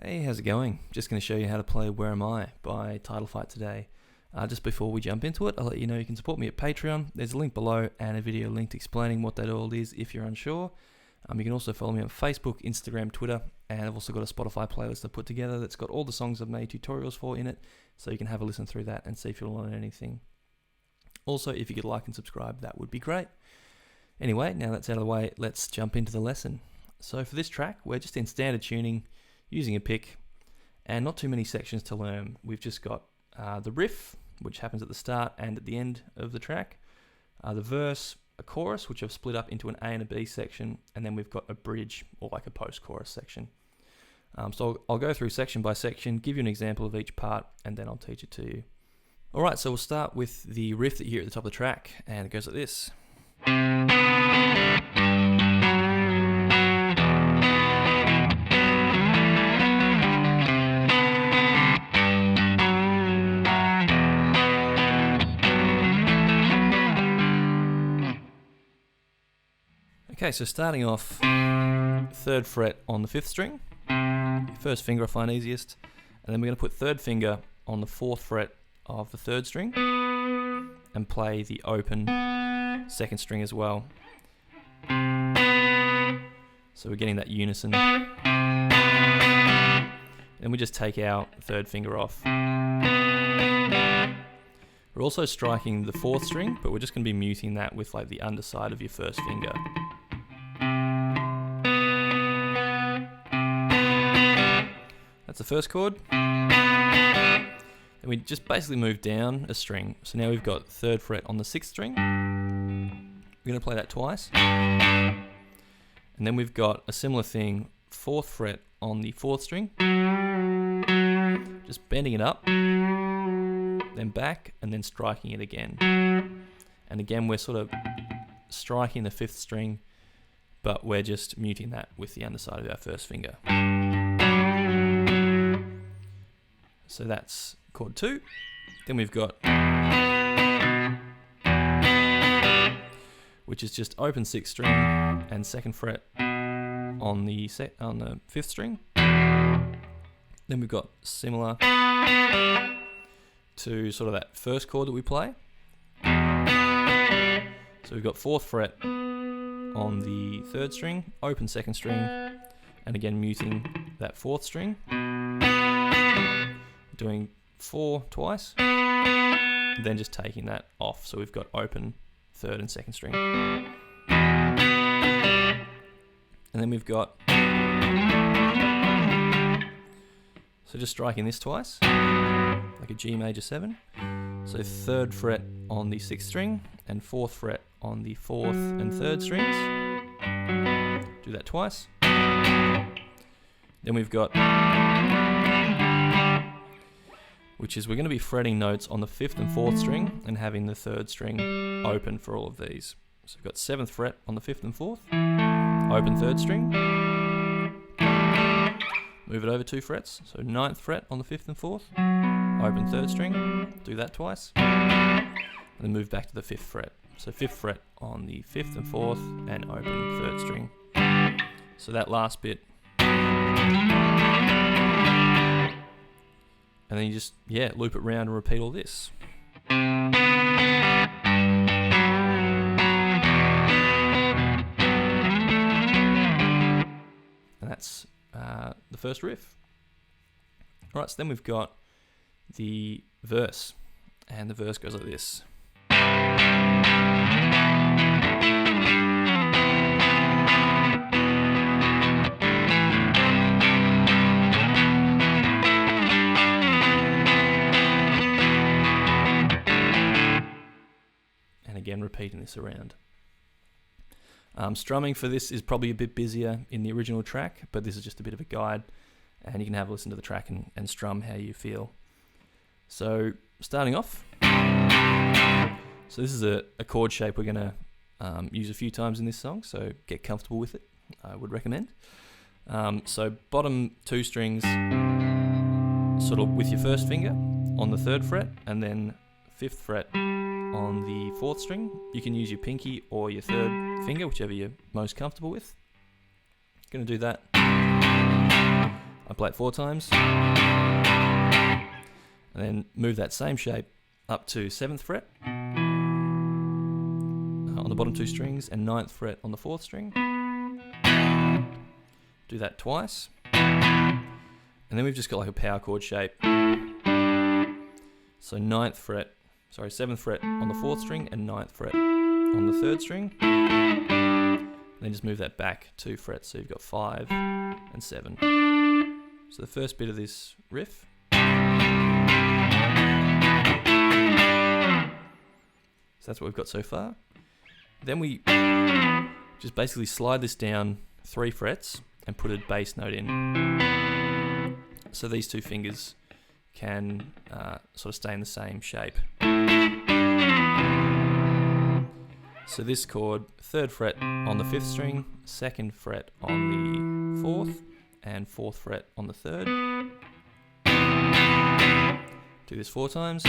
Hey, how's it going? Just going to show you how to play Where Am I by Title Fight today. Just before we jump into it, I'll let you know you can support me at Patreon. There's a link below and a video linked explaining what that all is if you're unsure. You can also follow me on Facebook, Instagram, Twitter, and I've also got a Spotify playlist I've put together that's got all the songs I've made tutorials for in it, so you can have a listen through that and see if you'll learn anything. Also, if you could like and subscribe, that would be great. Anyway, now that's out of the way, let's jump into the lesson. So for this track, we're just in standard tuning, using a pick, and not too many sections to learn. We've just got the riff, which happens at the start and at the end of the track, the verse, a chorus, which I've split up into an A and a B section, and then we've got a bridge, or like a post-chorus section. So I'll go through section by section, give you an example of each part, and then I'll teach it to you. Alright, so we'll start with the riff that you hear at the top of the track, and it goes like this. Okay, so starting off, 3rd fret on the 5th string, first finger I find easiest, and then we're going to put 3rd finger on the 4th fret of the 3rd string, and play the open 2nd string as well. So we're getting that unison. Then we just take our 3rd finger off. We're also striking the 4th string, but we're just going to be muting that with like the underside of your 1st finger. That's the first chord. Then we just basically move down a string. So now we've got 3rd fret on the 6th string. We're going to play that twice. And then we've got a similar thing, 4th fret on the 4th string. Just bending it up, then back, and then striking it again. And again, we're sort of striking the 5th string, but we're just muting that with the underside of our 1st finger. So that's chord 2. Then we've got, which is just open 6th string and 2nd fret on the 5th string. Then we've got similar to sort of that first chord that we play. So we've got 4th fret on the 3rd string, open 2nd string, and again muting that 4th string. Doing 4 twice, then just taking that off. So we've got open 3rd and 2nd string. And then we've got, so just striking this twice, like a G major 7. So 3rd fret on the 6th string and 4th fret on the 4th and 3rd strings. Do that twice. Then we've got, which is we're going to be fretting notes on the 5th and 4th string and having the 3rd string open for all of these. So we've got 7th fret on the 5th and 4th, open 3rd string, move it over 2 frets, so 9th fret on the 5th and 4th, open 3rd string, do that twice, and then move back to the 5th fret. So 5th fret on the 5th and 4th and open 3rd string. So that last bit, and then you just, loop it round and repeat all this. And that's the first riff. Alright, so then we've got the verse. And the verse goes like this. Again, repeating this around. Strumming for this is probably a bit busier in the original track, but this is just a bit of a guide, and you can have a listen to the track and strum how you feel. So, starting off, so this is a chord shape we're going to use a few times in this song, so get comfortable with it, I would recommend. So bottom 2 strings, sort of with your 1st finger on the 3rd fret, and then 5th fret on the 4th string. You can use your pinky or your 3rd finger, whichever you're most comfortable with. Going to do that. I play it 4 times. And then move that same shape up to 7th fret on the bottom 2 strings and 9th fret on the 4th string. Do that twice. And then we've just got like a power chord shape. So 7th fret on the 4th string and 9th fret on the 3rd string. And then just move that back 2 frets, so you've got 5 and 7. So the first bit of this riff. So that's what we've got so far. Then we just basically slide this down 3 frets and put a bass note in. So these 2 fingers can sort of stay in the same shape. So this chord, 3rd fret on the 5th string, 2nd fret on the 4th, and 4th fret on the 3rd. Do this 4 times.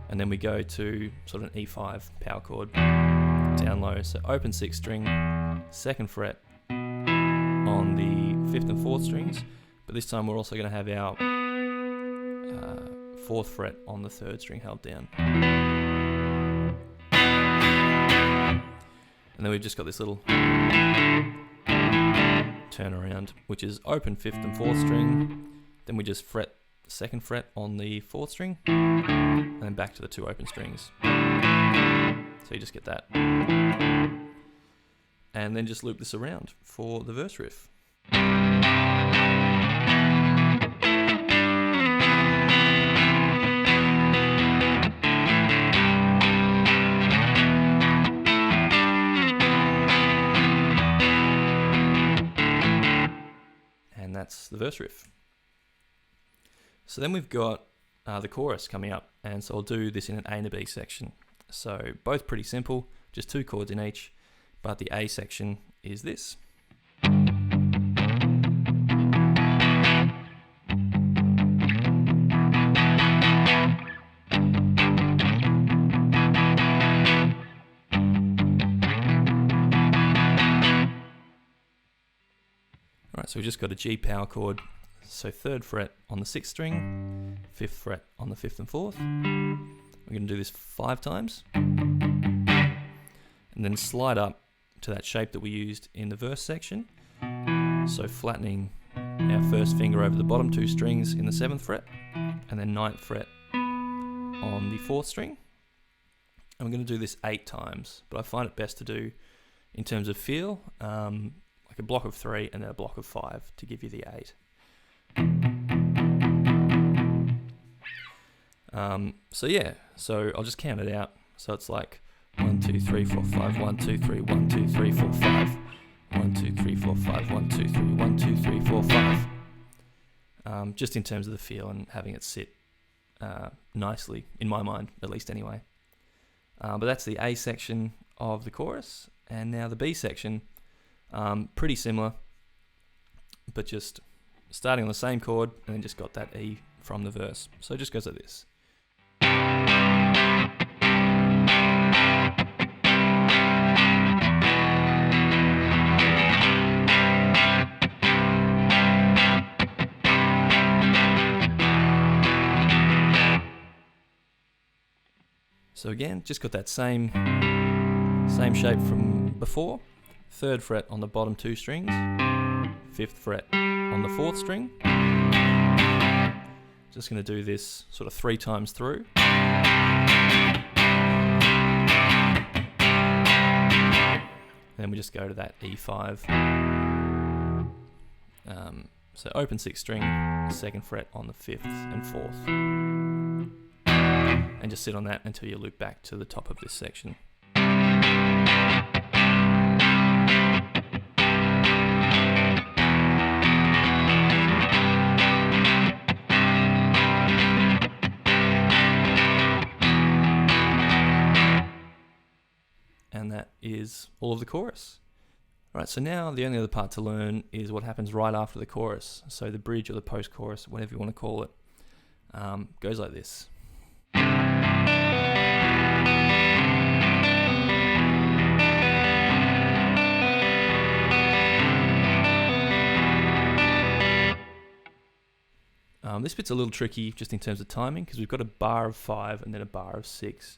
And then we go to sort of an E5 power chord, down low. So open 6th string, 2nd fret on the 5th and 4th strings, but this time we're also going to have our 4th fret on the 3rd string held down. And then we've just got this little turnaround, which is open 5th and 4th string, then we just fret 2nd fret on the 4th string, and then back to the 2 open strings. So you just get that. And then just loop this around for the verse riff. And that's the verse riff. So then we've got the chorus coming up, and so I'll do this in an A and a B section. So both pretty simple, just 2 chords in each, but the A section is this. Alright, so we've just got a G power chord. So 3rd fret on the 6th string, 5th fret on the 5th and 4th. We're going to do this 5 times. And then slide up to that shape that we used in the verse section. So flattening our first finger over the bottom 2 strings in the 7th fret, and then 9th fret on the 4th string. And we're going to do this 8 times, but I find it best to do, in terms of feel, like a block of 3 and then a block of 5 to give you the 8. So I'll just count it out. So it's like 1, 2, 3, 4, 5, 1, 2, 3, 1, 2, 3, 4, 5. 1, 2, 3, 4, 5, 1, 2, 3, 1, 2, 3, 4, 5. Just in terms of the feel and having it sit nicely, in my mind, at least anyway. But that's the A section of the chorus. And now the B section, pretty similar, but just starting on the same chord and then just got that E from the verse. So it just goes like this. So again, just got that same shape from before. 3rd fret on the bottom 2 strings, 5th fret on the 4th string. Just going to do this sort of 3 times through. Then we just go to that E5. So open 6th string, 2nd fret on the 5th and 4th. And just sit on that until you loop back to the top of this section. And that is all of the chorus. Alright, so now the only other part to learn is what happens right after the chorus. So the bridge or the post-chorus, whatever you want to call it, goes like this. This bit's a little tricky just in terms of timing, because we've got a bar of 5 and then a bar of 6,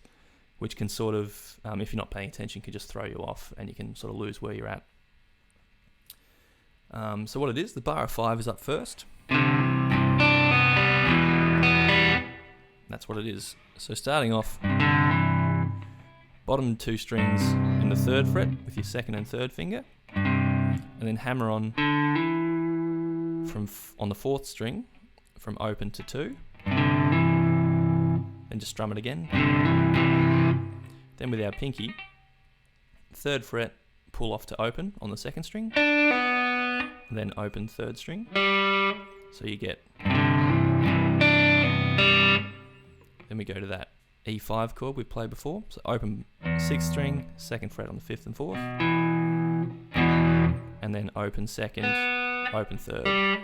which can sort of, if you're not paying attention, can just throw you off and you can sort of lose where you're at. So what it is, the bar of 5 is up first. That's what it is. So starting off, bottom 2 strings in the 3rd fret with your 2nd and 3rd finger, and then hammer on on the 4th string from open to 2, and just strum it again. Then with our pinky, 3rd fret, pull off to open on the 2nd string, and then open 3rd string. So you get, then we go to that E5 chord we played before. So open 6th string, 2nd fret on the 5th and 4th, and then open 2nd, open 3rd.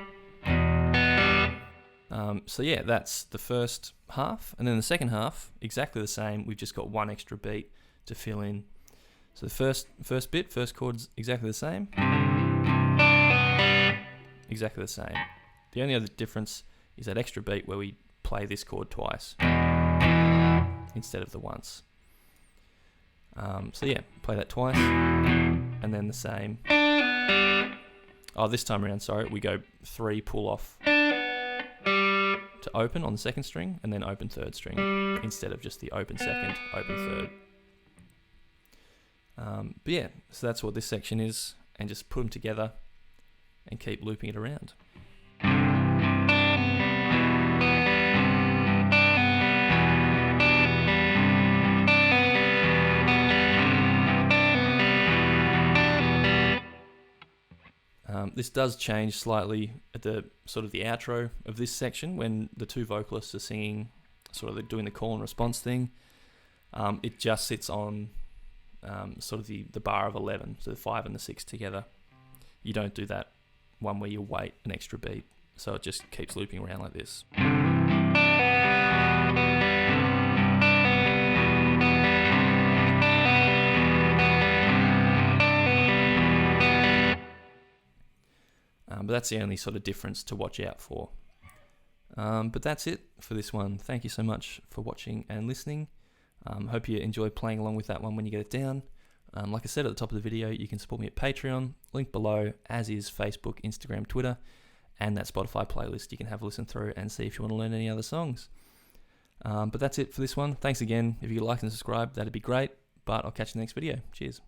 So yeah, that's the first half, and then the second half, exactly the same. We've just got one extra beat to fill in. So the first chord's exactly the same. Exactly the same. The only other difference is that extra beat where we play this chord twice instead of the once. So yeah, play that twice, and then the same. Oh, this time around, sorry, we go 3 pull off to open on the 2nd string, and then open 3rd string instead of just the open 2nd, open 3rd. But yeah, so that's what this section is, and just put them together and keep looping it around. This does change slightly at the sort of the outro of this section when the 2 vocalists are singing, sort of doing the call and response thing. It just sits on sort of the bar of 11, so the 5 and the 6 together. You don't do that one where you wait an extra beat, so it just keeps looping around like this. But that's the only sort of difference to watch out for. But that's it for this one. Thank you so much for watching and listening. Hope you enjoy playing along with that one when you get it down. Like I said at the top of the video, you can support me at Patreon, link below, as is Facebook, Instagram, Twitter, and that Spotify playlist you can have a listen through and see if you want to learn any other songs. But that's it for this one. Thanks again. If you could like and subscribe, that'd be great. But I'll catch you in the next video. Cheers.